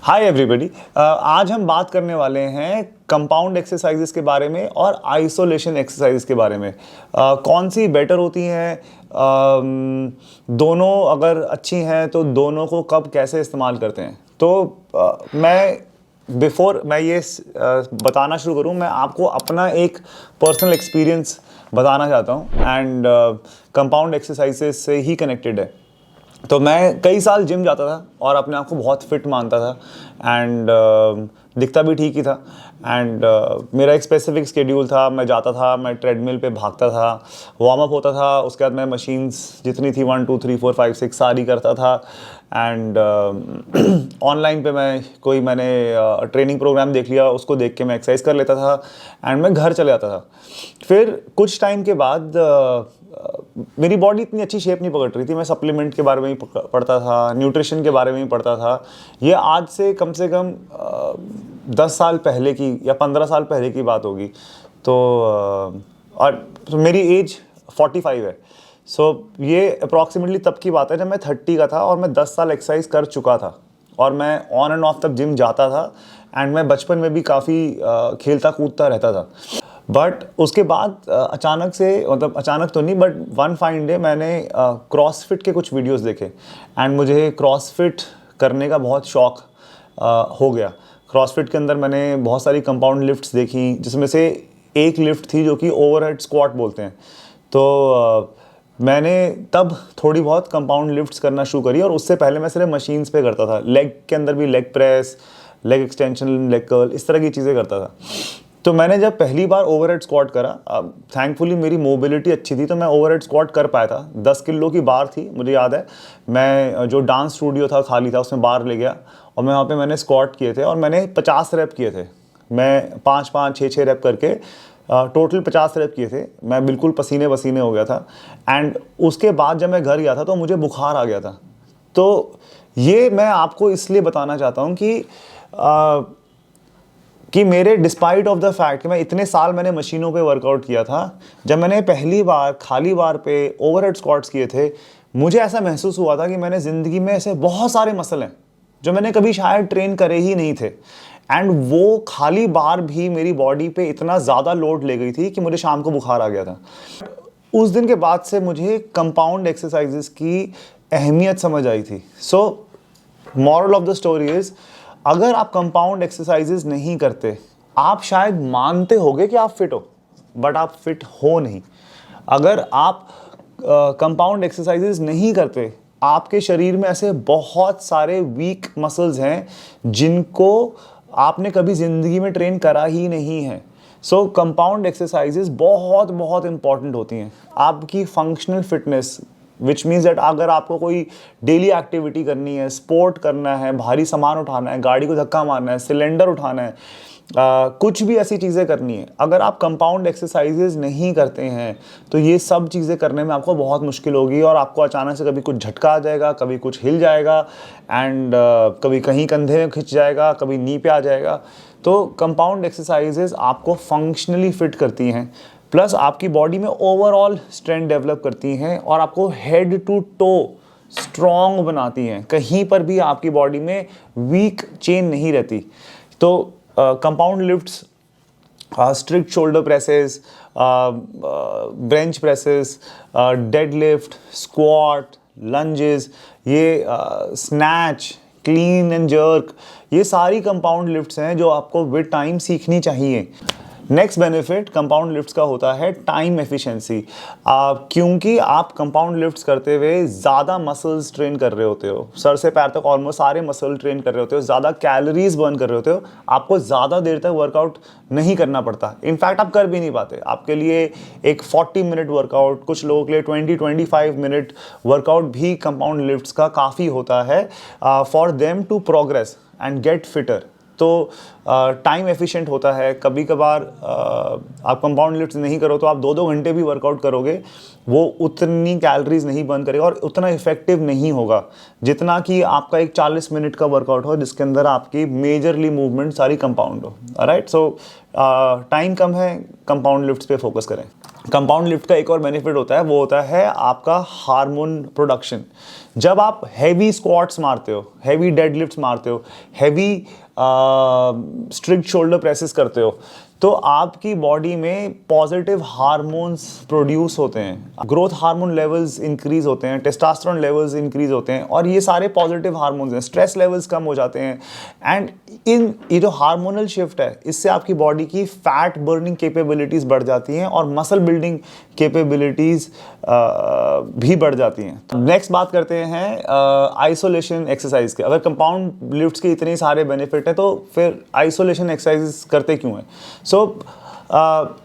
Hi everybody, आज हम बात करने वाले हैं कंपाउंड एक्सरसाइजेस के बारे में और आइसोलेशन एक्सरसाइजेस के बारे में। कौन सी बेटर होती हैं, दोनों अगर अच्छी हैं तो दोनों को कब कैसे इस्तेमाल करते हैं। तो मैं ये बताना शुरू करूं, मैं आपको अपना एक पर्सनल एक्सपीरियंस बताना चाहता हूं एंड कंपाउंड एक्सरसाइजेस से ही कनेक्टेड है। तो मैं कई साल जिम जाता था और अपने आप को बहुत फिट मानता था एंड दिखता भी ठीक ही था एंड मेरा एक स्पेसिफिक शेड्यूल था। मैं जाता था, मैं ट्रेडमिल पे भागता था, वार्म अप होता था, उसके बाद मैं मशीन्स जितनी थी 1 2 3 4 5 6 सारी करता था एंड ऑनलाइन पे मैंने ट्रेनिंग प्रोग्राम देख लिया, उसको देख के मैं एक्सरसाइज कर लेता था एंड मैं घर चले जाता था। फिर कुछ टाइम के बाद मेरी बॉडी इतनी अच्छी शेप नहीं पकड़ रही थी। मैं सप्लीमेंट के बारे में ही पढ़ता था, न्यूट्रिशन के बारे में ही पढ़ता था। ये आज से कम 10 साल पहले की या 15 साल पहले की बात होगी। तो मेरी एज 45 है। ये अप्रॉक्सीमेटली तब की बात है जब मैं 30 का था और मैं 10 साल एक्सरसाइज कर चुका था और मैं ऑन एंड ऑफ तब जिम जाता था एंड मैं बचपन में भी काफ़ी खेलता कूदता रहता था। बट उसके बाद अचानक से, मतलब अचानक तो नहीं, बट वन फाइन डे मैंने क्रॉसफिट के कुछ वीडियोस देखे एंड मुझे क्रॉसफिट करने का बहुत शौक़ हो गया। क्रॉसफिट के अंदर मैंने बहुत सारी कंपाउंड लिफ्ट्स देखी, जिसमें से एक लिफ्ट थी जो कि ओवरहेड स्क्वाट बोलते हैं। तो मैंने तब थोड़ी बहुत कंपाउंड लिफ्ट्स करना शुरू करी और उससे पहले मैं सिर्फ मशीन्स पे करता था। लेग के अंदर भी leg press, leg extension, leg curl, इस तरह की चीज़ें करता था। तो मैंने जब पहली बार ओवरहेड स्क्वाट करा, थैंकफुली मेरी मोबिलिटी अच्छी थी तो मैं ओवरहेड स्क्वाट कर पाया था। 10 किलो की बार थी, मुझे याद है। मैं जो डांस स्टूडियो था खाली था, उसमें बार ले गया और मैं वहाँ पे मैंने स्क्वाट किए थे और मैंने 50 रैप किए थे। मैं 5-5 6-6 रैप करके टोटल 50 रैप किए थे। मैं बिल्कुल पसीने पसीने हो गया था एंड उसके बाद जब मैं घर गया था तो मुझे बुखार आ गया था। तो ये मैं आपको इसलिए बताना चाहता हूँ कि मेरे डिस्पाइट ऑफ द फैक्ट कि मैं इतने साल मैंने मशीनों पे वर्कआउट किया था, जब मैंने पहली बार खाली बार पे ओवरहेड स्क्वाट्स किए थे, मुझे ऐसा महसूस हुआ था कि मैंने ज़िंदगी में ऐसे बहुत सारे मसल हैं जो मैंने कभी शायद ट्रेन करे ही नहीं थे एंड वो खाली बार भी मेरी बॉडी पे इतना ज़्यादा लोड ले गई थी कि मुझे शाम को बुखार आ गया था। उस दिन के बाद से मुझे कंपाउंड एक्सरसाइजेस की अहमियत समझ आई थी। So moral of the story is, अगर आप कंपाउंड एक्सरसाइजेज नहीं करते, आप शायद मानते होगे कि आप फिट हो, बट आप फिट हो नहीं। अगर आप कंपाउंड एक्सरसाइजेज नहीं करते, आपके शरीर में ऐसे बहुत सारे वीक मसल्स हैं जिनको आपने कभी ज़िंदगी में ट्रेन करा ही नहीं है। सो कंपाउंड एक्सरसाइजेज बहुत बहुत इंपॉर्टेंट होती हैं आपकी functional fitness, which means that अगर आपको कोई डेली एक्टिविटी करनी है, स्पोर्ट करना है, भारी सामान उठाना है, गाड़ी को धक्का मारना है, सिलेंडर उठाना है, कुछ भी ऐसी चीज़ें करनी है, अगर आप कंपाउंड एक्सरसाइजेज नहीं करते हैं तो ये सब चीज़ें करने में आपको बहुत मुश्किल होगी और आपको अचानक से कभी कुछ झटका आ जाएगा, कभी कुछ हिल जाएगा एंड कभी कहीं कंधे में खिंच जाएगा, कभी नी पे आ जाएगा। तो कंपाउंड एक्सरसाइजेज आपको फंक्शनली फिट करती हैं, प्लस आपकी बॉडी में ओवरऑल स्ट्रेंथ डेवलप करती हैं और आपको हेड टू टो स्ट्रॉन्ग बनाती हैं। कहीं पर भी आपकी बॉडी में वीक चेन नहीं रहती। तो compound lifts, strict shoulder presses, bench presses, dead lift, squat, lunges, ये स्नैच, क्लीन एंड जर्क, ये सारी कंपाउंड लिफ्ट्स हैं जो आपको विद टाइम सीखनी चाहिए। नेक्स्ट बेनिफिट कंपाउंड लिफ्ट्स का होता है टाइम एफिशिएंसी। क्योंकि आप कंपाउंड लिफ्ट्स करते हुए ज़्यादा मसल्स ट्रेन कर रहे होते हो, सर से पैर तक ऑलमोस्ट सारे मसल ट्रेन कर रहे होते हो, ज़्यादा कैलोरीज बर्न कर रहे होते हो, आपको ज़्यादा देर तक वर्कआउट नहीं करना पड़ता। इनफैक्ट आप कर भी नहीं पाते। आपके लिए एक 40 मिनट वर्कआउट, कुछ लोगों के लिए 20-25 मिनट वर्कआउट भी कंपाउंड लिफ्ट्स का काफ़ी होता है for them to progress and get fitter. तो टाइम एफिशिएंट होता है। कभी कभार आप कंपाउंड लिफ्ट्स नहीं करो तो आप 2-2 घंटे भी वर्कआउट करोगे, वो उतनी कैलोरीज नहीं बर्न करेगा और उतना इफेक्टिव नहीं होगा जितना कि आपका एक 40 मिनट का वर्कआउट हो जिसके अंदर आपकी मेजरली मूवमेंट सारी कंपाउंड हो। राइट, सो टाइम कम है, कंपाउंड लिफ्ट्स पे फोकस करें। कंपाउंड लिफ्ट का एक और बेनिफिट होता है, वो होता है आपका हार्मोन प्रोडक्शन। जब आप हैवी स्क्वाट्स मारते हो, हैवी डेडलिफ्ट्स मारते हो, हैवी स्ट्रिक्ट शोल्डर प्रेसेस करते हो, तो आपकी बॉडी में पॉजिटिव हार्मोन्स प्रोड्यूस होते हैं, ग्रोथ हार्मोन लेवल्स इंक्रीज होते हैं, टेस्टोस्टेरोन लेवल्स इंक्रीज होते हैं, और ये सारे पॉजिटिव हार्मोन्स हैं, स्ट्रेस लेवल्स कम हो जाते हैं। एंड ये जो हार्मोनल शिफ्ट है, इससे आपकी बॉडी की फैट बर्निंग कैपेबिलिटीज़ बढ़ जाती हैं और मसल बिल्डिंग कैपेबिलिटीज़ भी बढ़ जाती हैं। नेक्स्ट बात करते हैं आइसोलेशन एक्सरसाइज के। अगर कंपाउंड लिफ्ट्स के इतने सारे बेनिफिट हैं, तो फिर आइसोलेशन एक्सरसाइज करते क्यों हैं?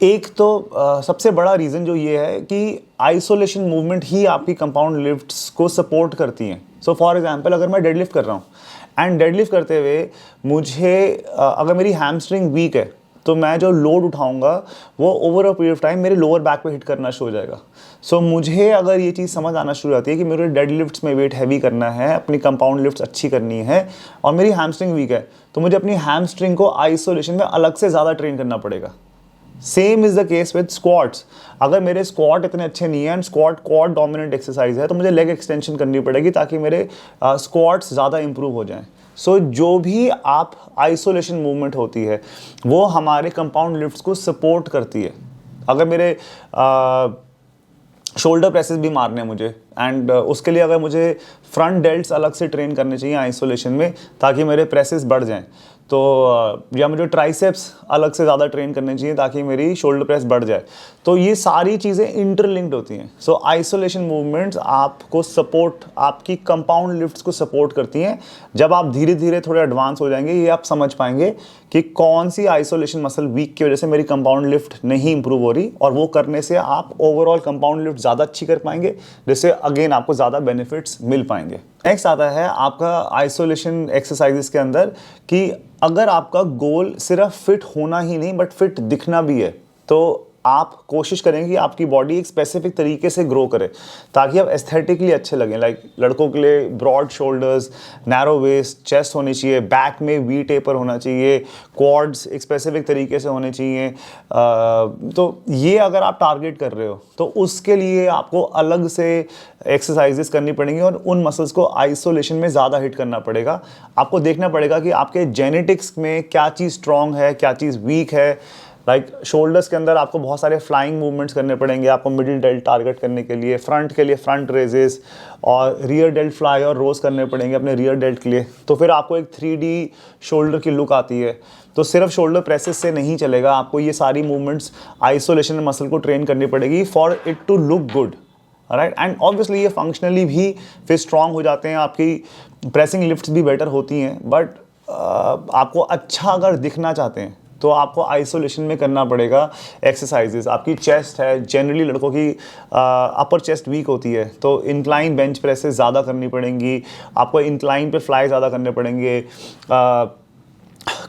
एक तो सबसे बड़ा रीज़न जो ये है कि आइसोलेशन मूवमेंट ही आपकी कंपाउंड लिफ्ट्स को सपोर्ट करती हैं। सो फॉर एग्जांपल, अगर मैं डेडलिफ्ट कर रहा हूँ एंड डेडलिफ्ट करते हुए मुझे अगर मेरी हैमस्ट्रिंग वीक है, तो मैं जो लोड उठाऊंगा वो over a period of time मेरे लोअर बैक पे हिट करना शुरू हो जाएगा। सो मुझे अगर ये चीज़ समझ आना शुरू होती है कि मेरे डेडलिफ्ट्स में वेट हैवी करना है, अपनी कंपाउंड लिफ्ट्स अच्छी करनी है, और मेरी हैमस्ट्रिंग वीक है, तो मुझे अपनी हैमस्ट्रिंग को आइसोलेशन में अलग से ज़्यादा ट्रेन करना पड़ेगा। Same is the case with squats. अगर मेरे स्क्वाट इतने अच्छे नहीं है and squat quad dominant exercise है, तो मुझे लेग एक्सटेंशन करनी पड़ेगी ताकि मेरे स्क्वाट्स ज़्यादा इंप्रूव हो जाएं। सो जो भी आप आइसोलेशन मूवमेंट होती है, वो हमारे कंपाउंड लिफ्ट्स को सपोर्ट करती है। अगर मेरे शोल्डर प्रेसेस भी मारने हैं मुझे, एंड उसके लिए अगर मुझे फ्रंट डेल्ट्स अलग से ट्रेन करने चाहिए आइसोलेशन में ताकि मेरे प्रेसेस बढ़ जाएं, तो या मुझे ट्राइसेप्स अलग से ज़्यादा ट्रेन करने चाहिए ताकि मेरी शोल्डर प्रेस बढ़ जाए। तो ये सारी चीज़ें इंटरलिंक्ड होती हैं। सो आइसोलेशन मूवमेंट्स आपको सपोर्ट, आपकी कंपाउंड लिफ्ट्स को सपोर्ट करती हैं। जब आप धीरे धीरे थोड़े एडवांस हो जाएंगे, ये आप समझ पाएंगे कि कौन सी आइसोलेशन मसल वीक की वजह से मेरी कंपाउंड लिफ्ट नहीं इंप्रूव हो रही, और वो करने से आप ओवरऑल कंपाउंड लिफ्ट ज़्यादा अच्छी कर पाएंगे, जिससे अगेन आपको ज़्यादा बेनिफिट्स मिल पाएंगे। नेक्स्ट आता है आपका आइसोलेशन एक्सरसाइजेस के अंदर कि अगर आपका गोल सिर्फ फिट होना ही नहीं बट फिट दिखना भी है, तो आप कोशिश करेंगे कि आपकी बॉडी एक स्पेसिफिक तरीके से ग्रो करे ताकि आप एस्थेटिकली अच्छे लगें। लाइक लड़कों के लिए broad shoulders, narrow waist, chest होनी चाहिए, बैक में वी टेपर होना चाहिए, क्वाड्स एक स्पेसिफिक तरीके से होने चाहिए। तो ये अगर आप टारगेट कर रहे हो, तो उसके लिए आपको अलग से एक्सरसाइजेस करनी पड़ेंगी और उन मसल्स को आइसोलेशन में ज़्यादा हिट करना पड़ेगा। आपको देखना पड़ेगा कि आपके जेनेटिक्स में क्या चीज़ स्ट्रॉन्ग है, क्या चीज़ वीक है। लाइक शोल्डर्स के अंदर आपको बहुत सारे फ्लाइंग मूवमेंट्स करने पड़ेंगे आपको मिडिल डेल्ट टारगेट करने के लिए, फ्रंट के लिए फ्रंट रेजेस, और रियर डेल्ट फ्लाई और रोज करने पड़ेंगे अपने रियर डेल्ट के लिए। तो फिर आपको एक 3D शोल्डर की लुक आती है। तो सिर्फ शोल्डर प्रेसेस से नहीं चलेगा, आपको ये सारी मूवमेंट्स आइसोलेशन मसल को ट्रेन करनी पड़ेगी for it to look good, right. And obviously ये फंक्शनली भी फिर स्ट्रांग हो जाते हैं, आपकी प्रेसिंग लिफ्ट्स भी बेटर होती हैं। बट आपको अच्छा अगर दिखना चाहते हैं तो आपको आइसोलेशन में करना पड़ेगा एक्सरसाइजेस। आपकी चेस्ट है, जनरली लड़कों की अपर चेस्ट वीक होती है, तो इंक्लाइन बेंच प्रेसेस ज़्यादा करनी पड़ेंगी, आपको इंक्लाइन पे फ्लाई ज़्यादा करने पड़ेंगे,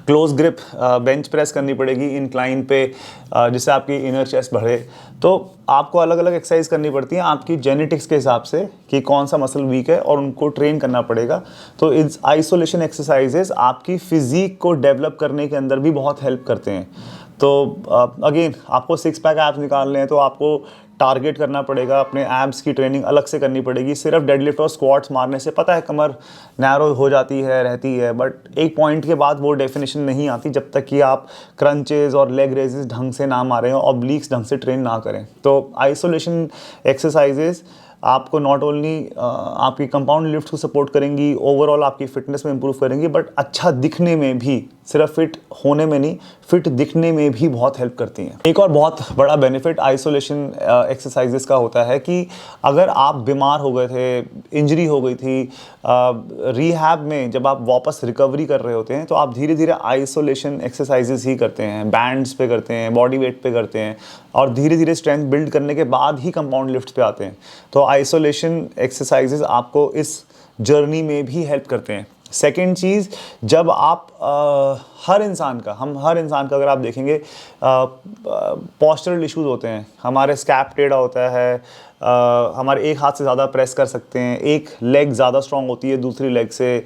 क्लोज ग्रिप बेंच प्रेस करनी पड़ेगी इंक्लाइन पे, जिससे आपकी इनर चेस्ट बढ़े। तो आपको अलग अलग एक्सरसाइज करनी पड़ती हैं आपकी जेनेटिक्स के हिसाब से कि कौन सा मसल वीक है, और उनको ट्रेन करना पड़ेगा। तो इस आइसोलेशन एक्सरसाइजेस आपकी फिजिक को डेवलप करने के अंदर भी बहुत हेल्प करते हैं। तो अगेन आपको 6 पैक एब्स निकालने हैं, तो आपको टारगेट करना पड़ेगा, अपने एब्स की ट्रेनिंग अलग से करनी पड़ेगी। सिर्फ डेडलिफ्ट और स्क्वाट्स मारने से पता है कमर नैरो हो जाती है, रहती है, बट एक पॉइंट के बाद वो डेफिनेशन नहीं आती जब तक कि आप क्रंचेस और लेग रेजेस ढंग से ना मारें और ऑब्लिक्स ढंग से ट्रेन ना करें। तो आइसोलेशन एक्सरसाइजेस आपको नॉट ओनली आपकी कंपाउंड लिफ्ट को सपोर्ट करेंगी, ओवरऑल आपकी फिटनेस में इंप्रूव करेंगी, बट अच्छा दिखने में भी, सिर्फ फिट होने में नहीं, फिट दिखने में भी बहुत हेल्प करती हैं। एक और बहुत बड़ा बेनिफिट आइसोलेशन एक्सरसाइजेस का होता है कि अगर आप बीमार हो गए थे, इंजरी हो गई थी, रिहैब में जब आप वापस रिकवरी कर रहे होते हैं, तो आप धीरे धीरे आइसोलेशन एक्सरसाइजेस ही करते हैं, बैंड्स पे करते हैं, बॉडी वेट पे करते हैं, और धीरे धीरे स्ट्रेंथ बिल्ड करने के बाद ही कंपाउंड लिफ्ट पे आते हैं। तो आइसोलेशन एक्सरसाइजेस आपको इस जर्नी में भी हेल्प करते हैं। सेकेंड चीज़, जब आप हर इंसान का अगर आप देखेंगे पॉस्चरल इश्यूज होते हैं, हमारे स्कैप टेढ़ा होता है, हमारे एक हाथ से ज़्यादा प्रेस कर सकते हैं, एक लेग ज़्यादा स्ट्रांग होती है दूसरी लेग से,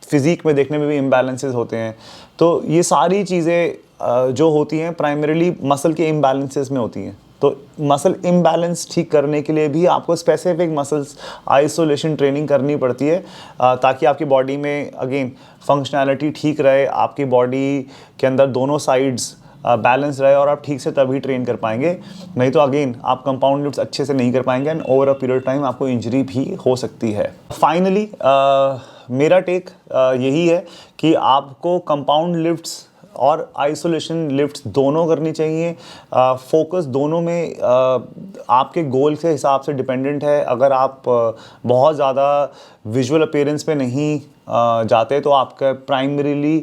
फिज़िक में देखने में भी इम्बैलेंसेस होते हैं। तो ये सारी चीज़ें जो होती हैं प्राइमरीली मसल के इम्बैलेंसेस में होती हैं। तो मसल इम्बैलेंस ठीक करने के लिए भी आपको स्पेसिफिक मसल्स आइसोलेशन ट्रेनिंग करनी पड़ती है, ताकि आपकी बॉडी में अगेन फंक्शनैलिटी ठीक रहे, आपकी बॉडी के अंदर दोनों साइड्स बैलेंस रहे और आप ठीक से तभी ट्रेन कर पाएंगे। नहीं तो अगेन आप कंपाउंड लिफ्ट्स अच्छे से नहीं कर पाएंगे and over a period time आपको इंजरी भी हो सकती है। फाइनली मेरा टेक यही है कि आपको कंपाउंड लिफ्ट्स और आइसोलेशन लिफ्ट्स दोनों करनी चाहिए। फोकस दोनों में आपके गोल के हिसाब से डिपेंडेंट है। अगर आप बहुत ज़्यादा विजुअल अपीयरेंस पे नहीं जाते तो आपका प्राइमरीली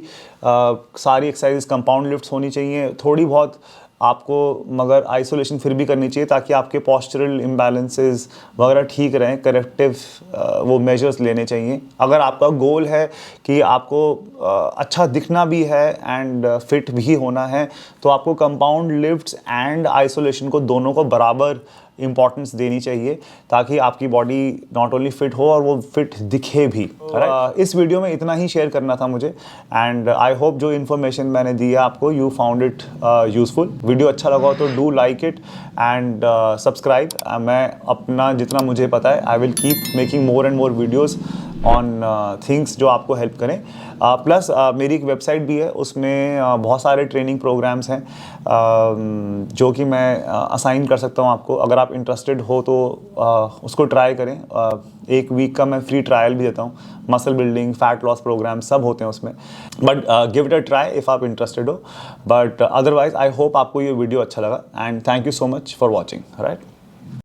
सारी एक्सरसाइज कंपाउंड लिफ्ट्स होनी चाहिए। थोड़ी बहुत आपको मगर आइसोलेशन फिर भी करनी चाहिए, ताकि आपके पोस्चरल इम्बैलेंसेस वगैरह ठीक रहें। करेक्टिव वो मेजर्स लेने चाहिए। अगर आपका गोल है कि आपको अच्छा दिखना भी है एंड फिट भी होना है, तो आपको कंपाउंड लिफ्ट्स एंड आइसोलेशन को दोनों को बराबर इंपॉर्टेंस देनी चाहिए, ताकि आपकी बॉडी नॉट ओनली फिट हो और वो फिट दिखे भी। इस वीडियो में इतना ही शेयर करना था मुझे एंड आई होप जो इन्फॉर्मेशन मैंने दी है आपको you found it useful. Video अच्छा लगा हो तो do like it and subscribe. मैं अपना जितना मुझे पता है I will keep making more and more videos on things जो आपको हेल्प करें। प्लस मेरी एक वेबसाइट भी है, उसमें बहुत सारे ट्रेनिंग प्रोग्राम्स हैं जो कि मैं असाइन कर सकता हूँ आपको। अगर आप इंटरेस्टेड हो तो उसको ट्राई करें। एक वीक का मैं फ्री ट्रायल भी देता हूँ। Muscle building, fat loss program सब होते हैं उसमें, but give it a try if आप इंटरेस्टेड हो। बट अदरवाइज आई होप आपको ये वीडियो अच्छा लगा and thank you so much for watching. Right.